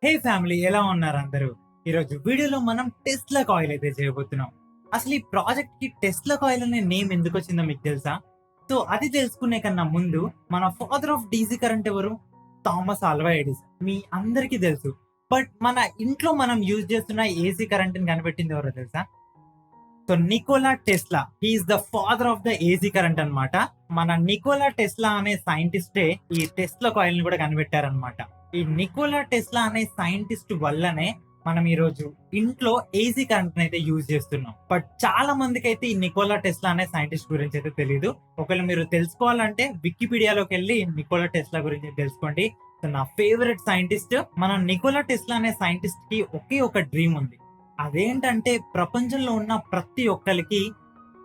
హే family, ఎలా ఉన్నారు అందరూ? ఈరోజు వీడియోలో మనం టెస్లా కాయిల్ అయితే చేయబోతున్నాం. అసలు ఈ ప్రాజెక్ట్ కి టెస్లా కాయిల్ అనే నేమ్ ఎందుకు వచ్చిందో మీకు తెలుసా? సో అది తెలుసుకునే కన్నా ముందు మన ఫాదర్ ఆఫ్ డీసీ కరెంట్ ఎవరు? Thomas Alva Edison. మీ అందరికీ తెలుసు. బట్ మన ఇంట్లో మనం యూజ్ చేస్తున్న ఏసీ కరెంట్ ని కనిపెట్టింది ఎవరో తెలుసా? So Nikola Tesla he is the father of the AC current అన్నమాట. మన నికోలా టెస్లా అనే సైంటిస్టే ఈ టెస్లా కాయిల్ ని కూడా కనిపెట్టారనమాట. ఈ నికోలా టెస్లా అనే సైంటిస్ట్ వల్లనే మనం ఈ రోజు ఇంట్లో ఏసీ కరెంట్ అయితే యూజ్ చేస్తున్నాం. బట్ చాలా మందికి అయితే ఈ నికోలా టెస్లా అనే సైంటిస్ట్ గురించి అయితే తెలియదు. ఒకవేళ మీరు తెలుసుకోవాలంటే వికీపీడియాలోకి వెళ్ళి నికోలా టెస్లా గురించి తెలుసుకోండి. సో నా ఫేవరెట్ సైంటిస్ట్ మన నికోలా టెస్లా అనే సైంటిస్ట్ కి ఒకే ఒక డ్రీమ్ ఉంది. అదేంటంటే ప్రపంచంలో ఉన్న ప్రతి ఒక్కరికి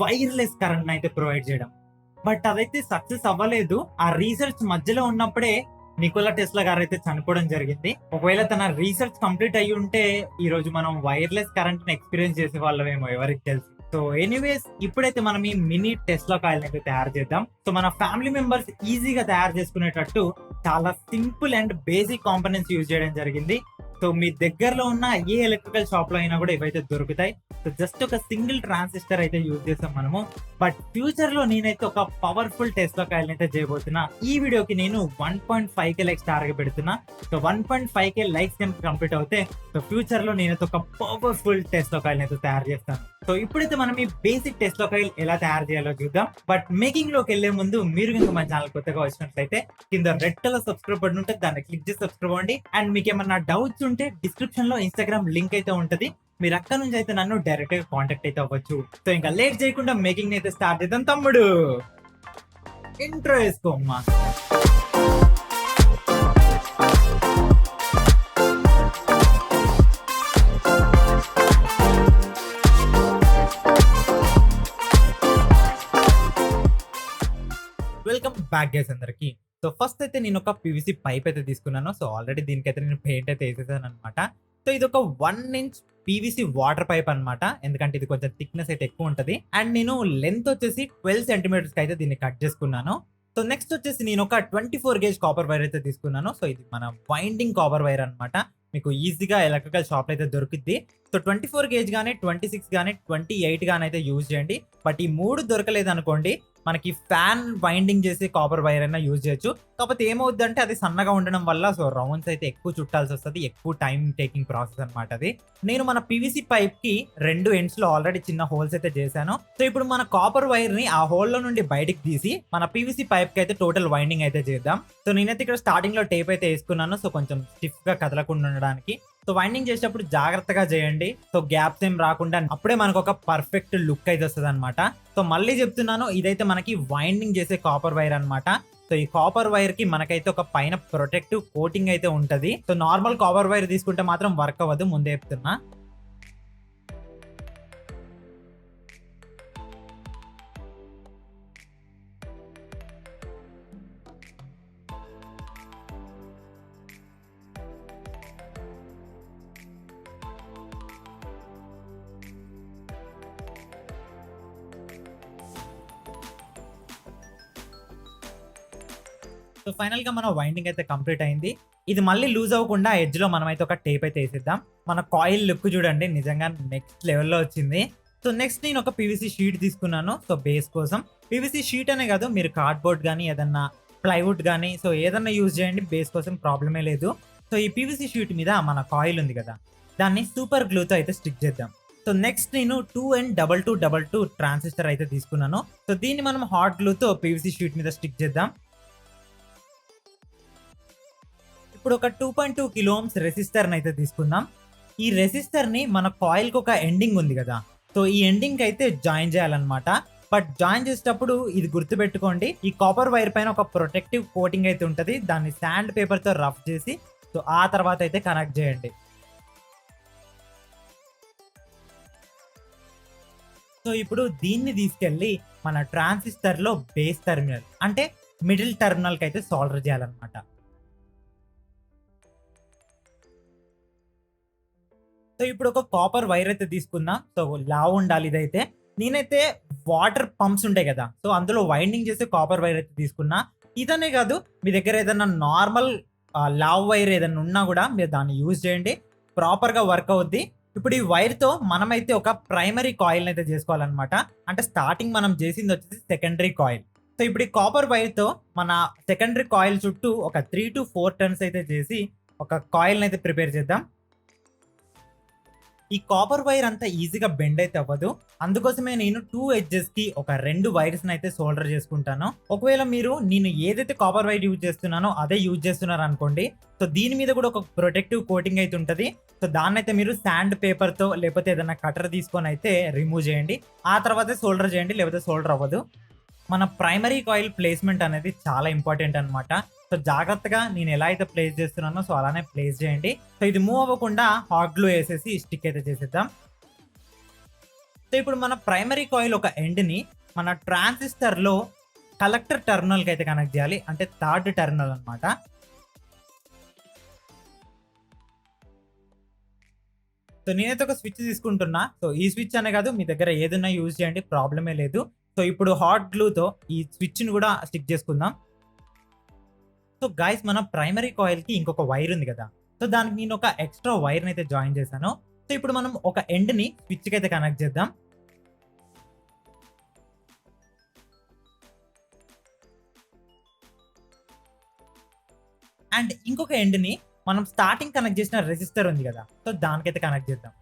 వైర్లెస్ కరెంట్ అయితే ప్రొవైడ్ చేయడం. బట్ అదైతే సక్సెస్ అవ్వలేదు. ఆ రీసెర్చ్ మధ్యలో ఉన్నప్పుడే నికోలా టెస్లా గారు అయితే చనిపోవడం జరిగింది. ఒకవేళ తన రీసెర్చ్ కంప్లీట్ అయ్యి ఉంటే ఈ రోజు మనం వైర్లెస్ కరెంట్ ని ఎక్స్పీరియన్స్ చేసే వాళ్ళమేమో, ఎవరికి తెలుసు. సో ఎనీవేస్, ఇప్పుడైతే మనం ఈ మినీ టెస్లా కాయిల్ అయితే తయారు చేద్దాం. సో మన ఫ్యామిలీ మెంబర్స్ ఈజీగా తయారు చేసుకునేటట్టు చాలా simple and basic components use చేయడం జరిగింది. సో మీ దగ్గరలో ఉన్న ఏ ఎలక్ట్రికల్ షాప్ లో అయినా కూడా ఇవైతే దొరుకుతాయి. సో జస్ట్ ఒక సింగిల్ ట్రాన్సిస్టర్ అయితే యూజ్ చేసాం మనము. బట్ ఫ్యూచర్ లో నేనైతే ఒక పవర్ఫుల్ టెస్లా కాయిల్ అయితే చేయబోతున్నా. ఈ వీడియోకి నేను 1.5K లైక్స్ టార్గెట్ పెడుతున్నా. సో 1.5K లైక్స్ కనుక కంప్లీట్ అవుతే సో ఫ్యూచర్ లో నేనైతే ఒక పవర్ఫుల్ టెస్లా కాయిల్ అయితే తయారు చేస్తాను. సో ఇప్పుడైతే మనం ఈ బేసిక్ టెస్లా కాయిల్ ఎలా తయారు చేయాలో చూద్దాం. బట్ మేకింగ్ లోకి వెళ్లే ముందు మీరు ఇంకా మన ఛానల్ కొత్తగా వచ్చినట్లయితే కింద రెడ్ కలర్ సబ్స్క్రైబ్ బటన్ ఉంటే దాన్ని క్లిక్ చేసి సబ్స్క్రైబ్ అవ్వండి. అండ్ మీకు ఏమన్నా డౌట్స్ ఉంటే డిస్క్రిప్షన్ లో ఇన్స్టాగ్రామ్ లింక్ అయితే ఉంటది. మీరు అక్కడ నుంచి అయితే నన్ను డైరెక్ట్ గా కాంటాక్ట్ అయితే అవ్వచ్చు. సో ఇంకా లేట్ చేయకుండా మేకింగ్ అయితే స్టార్ట్ చేద్దాం. తమ్ముడు ఇంట్రో వేసుకోమ్మా. వెల్కమ్ బ్యాక్ గైస్ అందరికి. సో ఫస్ట్ అయితే నేను ఒక పీవీసీ పైప్ అయితే తీసుకున్నాను. సో ఆల్రెడీ దీనికైతే నేను పెయింట్ అయితే వేసేసాను అనమాట. సో ఇది ఒక 1 ఇంచ్ పీవీసీ వాటర్ పైప్ అనమాట. ఎందుకంటే ఇది కొంచెం థిక్నెస్ అయితే ఎక్కువ ఉంటది. అండ్ నేను లెంత్ వచ్చేసి 12 సెంటీమీటర్స్ అయితే దీన్ని కట్ చేసుకున్నాను. సో నెక్స్ట్ వచ్చేసి నేను ఒక 24 గేజ్ కాపర్ వైర్ అయితే తీసుకున్నాను. సో ఇది మన వైండింగ్ కాపర్ వైర్ అనమాట. మీకు ఈజీగా ఎలక్ట్రికల్ షాప్ అయితే దొరుకుద్ది. సో 24 గేజ్ గానీ 26 గానీ 28 గానీ అయితే యూజ్ చేయండి. బట్ ఈ 3 దొరకలేదు అనుకోండి, మనకి ఫ్యాన్ వైండింగ్ చేసి కాపర్ వైర్ అయినా యూజ్ చేయొచ్చు. కాకపోతే ఏమవుద్దంటే అది సన్నగా ఉండడం వల్ల సో రౌండ్స్ అయితే ఎక్కువ చుట్టాల్సి వస్తుంది. ఎక్కువ టైం టేకింగ్ ప్రాసెస్ అనమాట అది. నేను మన పీవీసీ పైప్ కి 2 ఎండ్స్ లో ఆల్రెడీ చిన్న హోల్స్ అయితే చేశాను. సో ఇప్పుడు మన కాపర్ వైర్ ని ఆ హోల్ లో నుండి బయటికి తీసి మన పీవీసీ పైప్ కి అయితే టోటల్ వైండింగ్ అయితే చేద్దాం. సో నేనైతే ఇక్కడ స్టార్టింగ్ లో టేప్ అయితే వేసుకున్నాను. సో కొంచెం స్టిఫ్ గా కదలకుండా ఉండడానికి. సో వైండింగ్ చేసేటప్పుడు జాగ్రత్తగా చేయండి. సో గ్యాప్స్ ఏం రాకుండా అప్పుడే మనకు ఒక పర్ఫెక్ట్ లుక్ అయితే వస్తుంది అనమాట. సో మళ్ళీ చెప్తున్నాను, ఇదైతే మనకి వైండింగ్ చేసే కాపర్ వైర్ అనమాట. సో ఈ కాపర్ వైర్ కి మనకైతే ఒక పైన ప్రొటెక్టివ్ కోటింగ్ అయితే ఉంటది. సో నార్మల్ కాపర్ వైర్ తీసుకుంటే మాత్రం వర్క్ అవ్వదు, ముందే చెప్తున్నా. సో ఫైనల్ గా మన వైండింగ్ అయితే కంప్లీట్ అయింది. ఇది మళ్ళీ లూజ్ అవ్వకుండా ఎడ్జ్ లో మనం అయితే ఒక టేప్ అయితే వేసేద్దాం. మన కాయిల్ లుక్ చూడండి, నిజంగా నెక్స్ట్ లెవెల్లో వచ్చింది. సో నెక్స్ట్ నేను ఒక పీవీసీ షీట్ తీసుకున్నాను. సో బేస్ కోసం పీవీసీ షీట్ అనే కాదు, మీరు కార్డ్బోర్డ్ కానీ ఏదన్నా ప్లైవుడ్ కానీ సో ఏదన్నా యూజ్ చేయండి, బేస్ కోసం ప్రాబ్లమే లేదు. సో ఈ పీవీసీ షీట్ మీద మన కాయిల్ ఉంది కదా, దాన్ని సూపర్ గ్లూతో అయితే స్టిక్ చేద్దాం. సో నెక్స్ట్ నేను 2N2222 ట్రాన్సిస్టర్ అయితే తీసుకున్నాను. సో దీన్ని మనం హాట్ గ్లూతో పీవీసీ షీట్ మీద స్టిక్ చేద్దాం. ఇప్పుడు ఒక 2.2 కిలో ఓమ్స్ రెసిస్టర్ అయితే తీసుకుందాం. ఈ రెసిస్టర్ ని మన కాయిల్ కి ఒక ఎండింగ్ ఉంది కదా, సో ఈ ఎండింగ్ అయితే జాయిన్ చేయాలన్నమాట. బట్ జాయిన్ చేసేటప్పుడు ఇది గుర్తుపెట్టుకోండి, ఈ కాపర్ వైర్ పైన ఒక ప్రొటెక్టివ్ కోటింగ్ అయితే ఉంటది. దాన్ని శాండ్ పేపర్ తో రఫ్ చేసి సో ఆ తర్వాత అయితే కనెక్ట్ చేయండి. సో ఇప్పుడు దీన్ని తీసుకెళ్లి మన ట్రాన్సిస్టర్ లో బేస్ టెర్మినల్ అంటే మిడిల్ టెర్మినల్ కి అయితే సోల్డర్ చేయాలన్నమాట. సో ఇప్పుడు ఒక కాపర్ వైర్ అయితే తీసుకుందాం. సో లావ్ ఉండాలి ఇదైతే. నేనైతే వాటర్ పంప్స్ ఉంటాయి కదా, సో అందులో వైండింగ్ చేసే కాపర్ వైర్ అయితే తీసుకున్నా. ఇదనే కాదు, మీ దగ్గర ఏదైనా నార్మల్ లావ్ వైర్ ఏదైనా ఉన్నా కూడా మీరు దాన్ని యూజ్ చేయండి, ప్రాపర్గా వర్క్ అవుద్ది. ఇప్పుడు ఈ వైర్తో మనమైతే ఒక ప్రైమరీ కాయిల్ అయితే చేసుకోవాలన్నమాట. అంటే స్టార్టింగ్ మనం చేసింది వచ్చేసి సెకండరీ కాయిల్. సో ఇప్పుడు ఈ కాపర్ వైర్తో మన సెకండరీ కాయిల్ చుట్టూ ఒక 3 to 4 టర్న్స్ అయితే చేసి ఒక కాయిల్ని అయితే ప్రిపేర్ చేద్దాం. ఈ కాపర్ వైర్ అంతా ఈజీగా బెండ్ అయితే అవ్వదు, అందుకోసమే నేను 2 edges కి ఒక 2 వైర్స్ అయితే సోల్డర్ చేసుకుంటాను. ఒకవేళ మీరు నేను ఏదైతే కాపర్ వైర్ యూజ్ చేస్తున్నానో అదే యూజ్ చేస్తున్నారు అనుకోండి, సో దీని మీద కూడా ఒక ప్రొటెక్టివ్ కోటింగ్ అయితే ఉంటుంది. సో దాన్ని అయితే మీరు శాండ్ పేపర్ తో లేకపోతే ఏదైనా కటర్ తీసుకొని అయితే రిమూవ్ చేయండి, ఆ తర్వాత సోల్డర్ చేయండి, లేకపోతే సోల్డర్ అవ్వదు. మన ప్రైమరీ కాయిల్ ప్లేస్మెంట్ అనేది చాలా ఇంపార్టెంట్ అనమాట. సో జాగ్రత్తగా నేను ఎలా అయితే ప్లేస్ చేస్తున్నానో సో అలానే ప్లేస్ చేయండి. సో ఇది మూవ్ అవ్వకుండా హాట్ గ్లూ వేసేసి స్టిక్ అయితే చేసేద్దాం. సో ఇప్పుడు మన ప్రైమరీ కాయిల్ ఒక ఎండ్ ని మన ట్రాన్సిస్టర్ లో కలెక్టర్ టెర్మినల్ కి అయితే కనెక్ట్ చేయాలి, అంటే థర్డ్ టెర్మినల్ అనమాట. సో నేనైతే ఒక స్విచ్ తీసుకుంటున్నా. సో ఈ స్విచ్ అనే కాదు, మీ దగ్గర ఏదైనా యూజ్ చేయండి, ప్రాబ్లమే లేదు. సో ఇప్పుడు హాట్ గ్లూతో ఈ స్విచ్ ని కూడా స్టిక్ చేసుకుందాం. సో గైస్, మన ప్రైమరీ కాయిల్ కి ఇంకొక వైర్ ఉంది కదా, సో దానికి నేను ఒక ఎక్స్ట్రా వైర్ అయితే జాయిన్ చేశాను. సో ఇప్పుడు మనం ఒక ఎండ్ ని స్విచ్ కి అయితే కనెక్ట్ చేద్దాం. అండ్ ఇంకొక ఎండ్ ని మనం స్టార్టింగ్ కనెక్ట్ చేసిన రెసిస్టర్ ఉంది కదా, సో దానికైతే కనెక్ట్ చేద్దాం.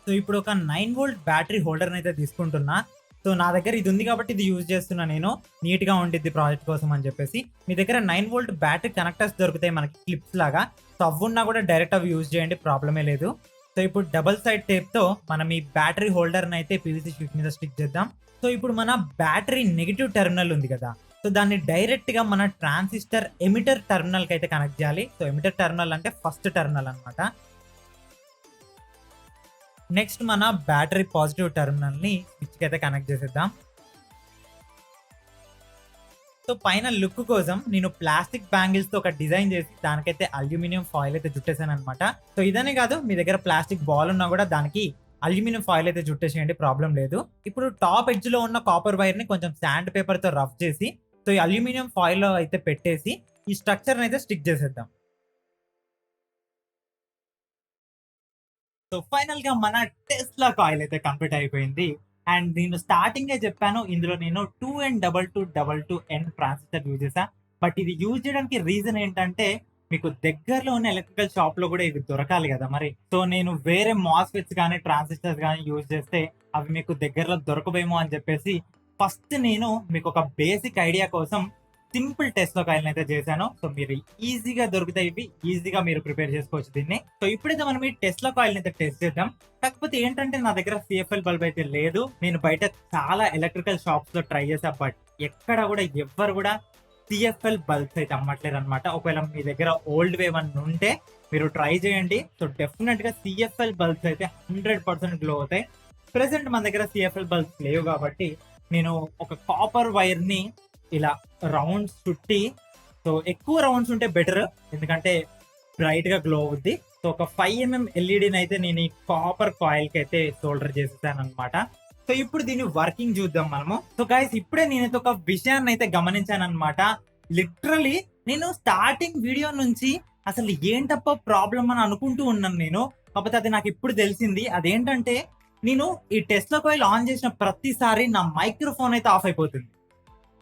సో ఇప్పుడు ఒక 9 volt బ్యాటరీ హోల్డర్ అయితే తీసుకుంటున్నా. సో నా దగ్గర ఇది ఉంది కాబట్టి ఇది యూజ్ చేస్తున్నా, నేను నీట్ గా ఉండిద్ది ప్రాజెక్ట్ కోసం అని చెప్పేసి. మీ దగ్గర 9 volt బ్యాటరీ కనెక్టర్స్ దొరుకుతాయి మనకి క్లిప్స్ లాగా, సో అవ్వున్నా కూడా డైరెక్ట్ అవి యూజ్ చేయండి, ప్రాబ్లమే లేదు. సో ఇప్పుడు డబల్ సైడ్ టేప్ తో మనం ఈ బ్యాటరీ హోల్డర్ అయితే పీవీసీ షీట్ మీద స్టిక్ చేద్దాం. సో ఇప్పుడు మన బ్యాటరీ నెగిటివ్ టెర్మినల్ ఉంది కదా, సో దాన్ని డైరెక్ట్ గా మన ట్రాన్సిస్టర్ ఎమిటర్ టెర్మినల్ కి అయితే కనెక్ట్ చేయాలి. సో ఎమిటర్ టెర్మినల్ అంటే ఫస్ట్ టెర్మినల్ అనమాట. నెక్స్ట్ మన బ్యాటరీ పాజిటివ్ టెర్మినల్ ని స్విచ్ కి అయితే కనెక్ట్ చేసేద్దాం. సో పైన లుక్ కోసం నేను ప్లాస్టిక్ బ్యాంగిల్స్ తో ఒక డిజైన్ చేసి దానికైతే అల్యూమినియం ఫాయిల్ అయితే చుట్టేసాను అనమాట. సో ఇదనే కాదు, మీ దగ్గర ప్లాస్టిక్ బాల్ ఉన్నా కూడా దానికి అల్యూమినియం ఫాయిల్ అయితే చుట్టేసేయండి, ప్రాబ్లం లేదు. ఇప్పుడు టాప్ ఎడ్జ్ లో ఉన్న కాపర్ వైర్ ని కొంచెం శాండ్ పేపర్ తో రఫ్ చేసి సో ఈ అల్యూమినియం ఫాయిల్ లో అయితే పెట్టేసి ఈ స్ట్రక్చర్ అయితే స్టిక్ చేసేద్దాం. సో ఫైనల్ గా మన టెస్లా కాయిల్ అయితే కంప్లీట్ అయిపోయింది. అండ్ నేను స్టార్టింగ్ చెప్పాను, ఇందులో నేను 2N2222N ట్రాన్సిస్టర్ యూజ్ చేసా. బట్ ఇది యూజ్ చేయడానికి రీజన్ ఏంటంటే, మీకు దగ్గరలో ఉన్న ఎలక్ట్రికల్ షాప్ లో కూడా ఇది దొరకాలి కదా మరి. సో నేను వేరే మాస్ఫెట్స్ కానీ ట్రాన్సిస్టర్స్ కానీ యూజ్ చేస్తే అవి మీకు దగ్గరలో దొరకవేమో అని చెప్పేసి ఫస్ట్ నేను మీకు ఒక బేసిక్ ఐడియా కోసం సింపుల్ టెస్ట్ లో కాయిల్ అయితే చేశాను. సో మీరు ఈజీగా దొరుకుతాయి ఇవి, ఈజీగా మీరు ప్రిపేర్ చేసుకోవచ్చు దీన్ని. సో ఇప్పుడైతే మనం ఈ టెస్ట్ లో కాయిల్ అయితే టెస్ట్ చేద్దాం. కాకపోతే ఏంటంటే నా దగ్గర సిఎఫ్ఎల్ బల్బ్ అయితే లేదు. నేను బయట చాలా ఎలక్ట్రికల్ షాప్స్ లో ట్రై చేసా, బట్ ఎక్కడ కూడా ఎవ్వరు కూడా సిఎఫ్ఎల్ బల్బ్స్ అయితే అమ్మట్లేదు అనమాట. ఒకవేళ మీ దగ్గర ఓల్డ్ వేవ్ అని ఉంటే మీరు ట్రై చేయండి. సో డెఫినెట్ గా సిఎఫ్ఎల్ బల్బ్స్ అయితే 100% గ్లో అవుతాయి. ప్రెసెంట్ మన దగ్గర సిఎఫ్ఎల్ బల్బ్స్ లేవు కాబట్టి నేను ఒక కాపర్ వైర్ ని ఇలా రౌండ్స్ చుట్టి, సో ఎక్కువ రౌండ్స్ ఉంటే బెటర్, ఎందుకంటే బ్రైట్ గా గ్లో అవుద్ది. సో ఒక 5mm ఎల్ఈడిని అయితే నేను ఈ కాపర్ కాయిల్ కి అయితే సోల్డర్ చేసేసాను అనమాట. సో ఇప్పుడు దీన్ని వర్కింగ్ చూద్దాం మనము. సో గైస్, ఇప్పుడే నేనైతే ఒక విషయాన్ని అయితే గమనించాను అనమాట. లిటరలీ నేను స్టార్టింగ్ వీడియో నుంచి అసలు ఏంటప్ప ప్రాబ్లం అని అనుకుంటూ ఉన్నాను నేను. కాకపోతే అది నాకు ఇప్పుడు తెలిసింది. అదేంటంటే, నేను ఈ టెస్లా కాయిల్ ఆన్ చేసిన ప్రతిసారి నా మైక్రోఫోన్ అయితే ఆఫ్ అయిపోతుంది.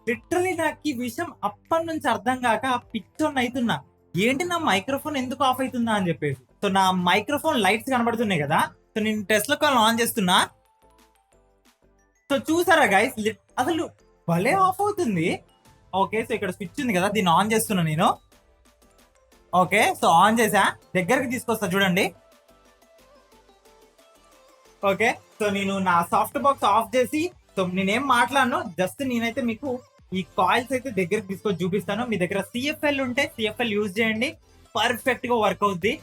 లిటరలీ నాకు ఈ విషయం అప్పటి నుంచి అర్థం కాక పిచ్చోన్ అవుతున్నా, ఏంటి నా మైక్రోఫోన్ ఎందుకు ఆఫ్ అవుతుందా అని చెప్పేసి. సో నా మైక్రోఫోన్ లైట్స్ కనబడుతున్నాయి కదా, సో నేను టెస్లా కాయిల్ ఆన్ చేస్తున్నా. సో చూసారా గైస్, అసలు భలే ఆఫ్ అవుతుంది. ఓకే, సో ఇక్కడ స్విచ్ ఉంది కదా, దీన్ని ఆన్ చేస్తున్నా నేను. ఓకే, సో ఆన్ చేసా, దగ్గరికి తీసుకొస్తా చూడండి. ఓకే, సో నేను నా సాఫ్ట్ బాక్స్ ఆఫ్ చేసి, సో నేనేం మాట్లాడను, జస్ట్ నేనైతే మీకు ఈ కాయిల్స్ అయితే దగ్గరికి తీసుకొని చూపిస్తాను. మీ దగ్గర సిఎఫ్ఎల్ ఉంటే సిఎఫ్ఎల్ యూజ్ చేయండి, పర్ఫెక్ట్ గా వర్క్ అవుద్ది.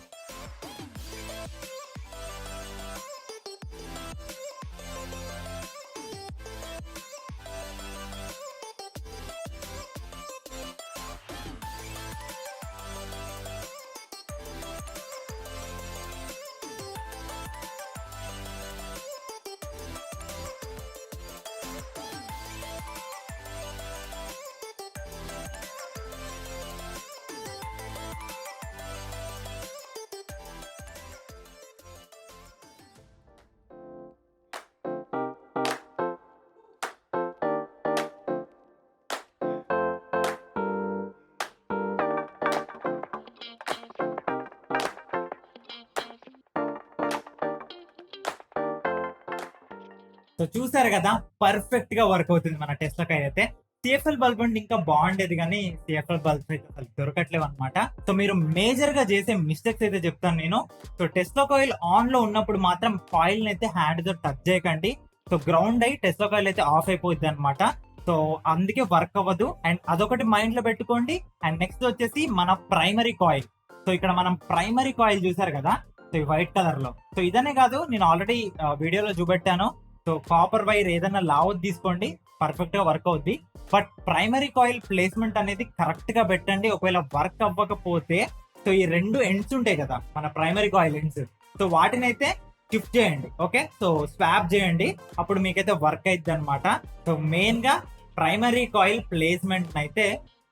సో చూసారు కదా, పర్ఫెక్ట్ గా వర్క్ అవుతుంది మన టెస్లా కాయిల్ అయితే. సిఎఫ్ఎల్ బల్బ్ ఉంటే ఇంకా బాగుండేది, కానీ సిఎఫ్ఎల్ బల్బ్స్ అయితే అసలు దొరకట్లేవు అనమాట. సో మీరు మేజర్ గా చేసే మిస్టేక్స్ అయితే చెప్తాను నేను. సో టెస్లా కాయిల్ ఆన్ లో ఉన్నప్పుడు మాత్రం కాయిల్ అయితే హ్యాండ్ తో టచ్ చేయకండి. సో గ్రౌండ్ అయి టెస్లా కాయిల్ అయితే ఆఫ్ అయిపోద్ది అనమాట. సో అందుకే వర్క్ అవ్వదు. అండ్ అదొకటి మైండ్ లో పెట్టుకోండి. అండ్ నెక్స్ట్ వచ్చేసి మన ప్రైమరీ కాయిల్. సో ఇక్కడ మనం ప్రైమరీ కాయిల్ చూసారు కదా, సో ఈ వైట్ కలర్ లో. సో ఇదనే కాదు, నేను ఆల్రెడీ వీడియోలో చూపెట్టాను. సో కాపర్ వైర్ ఏదైనా లావత్ తీసుకోండి, పర్ఫెక్ట్ గా వర్క్ అవుద్ది. బట్ ప్రైమరీ కాయిల్ ప్లేస్మెంట్ అనేది కరెక్ట్ గా పెట్టండి. ఒకవేళ వర్క్ అవ్వకపోతే, సో ఈ రెండు ఎండ్స్ ఉంటాయి కదా మన ప్రైమరీ కాయిల్ ఎండ్స్, సో వాటిని అయితే షిఫ్ట్ చేయండి. ఓకే, సో స్వాప్ చేయండి, అప్పుడు మీకైతే వర్క్ అయిద్ది అనమాట. సో మెయిన్ గా ప్రైమరీ కాయిల్ ప్లేస్మెంట్ అయితే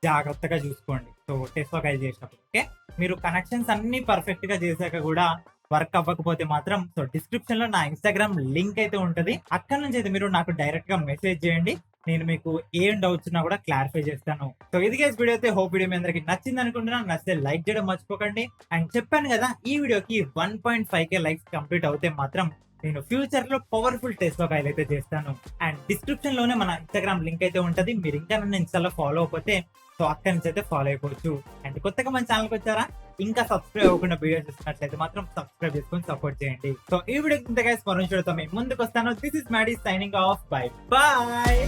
జాగ్రత్తగా చూసుకోండి. సో టెస్లా కాయిల్ చేసినప్పుడు ఓకే, మీరు కనెక్షన్స్ అన్ని పర్ఫెక్ట్ గా చేశాక కూడా వర్క్ అవ్వకపోతే మాత్రం, సో డిస్క్రిప్షన్ లో నా ఇన్స్టాగ్రామ్ లింక్ అయితే ఉంటది, అక్కడ నుంచి అయితే మీరు నాకు డైరెక్ట్ గా మెసేజ్ చేయండి. నేను మీకు ఏం డౌట్స్ ఉన్నా కూడా క్లారిఫై చేస్తాను. సో ఇది గైస్ వీడియో అయితే. హోప్ వీడియో మీ అందరికి నచ్చింది అనుకుంటున్నాను. నచ్చితే లైక్ చేయడం మర్చిపోకండి. అండ్ చెప్పాను కదా, ఈ వీడియోకి 1.5K లైక్స్ కంప్లీట్ అవుతే మాత్రం నేను ఫ్యూచర్ లో పవర్ఫుల్ టెస్లా కాయిల్ అయితే చేస్తాను. అండ్ డిస్క్రిప్షన్ లోనే మన ఇన్స్టాగ్రామ్ లింక్ అయితే ఉంటది. మీరు ఇంకా నన్ను ఇన్స్టాలో ఫాలో అయిపోతే, సో అక్కడి నుంచి అయితే ఫాలో అయిపోవచ్చు. అండ్ కొత్తగా మన ఛానల్కి వచ్చారా, ఇంకా సబ్స్క్రైబ్ అవ్వకుండా వీడియో చూస్తున్నట్లయితే మాత్రం సబ్స్క్రైబ్ చేసుకొని సపోర్ట్ చేయండి. సో ఈ వీడియో ఇంత గైస్ మరో చూడతాం, ముందుకు వస్తాను. This is Maddy signing off. Bye bye.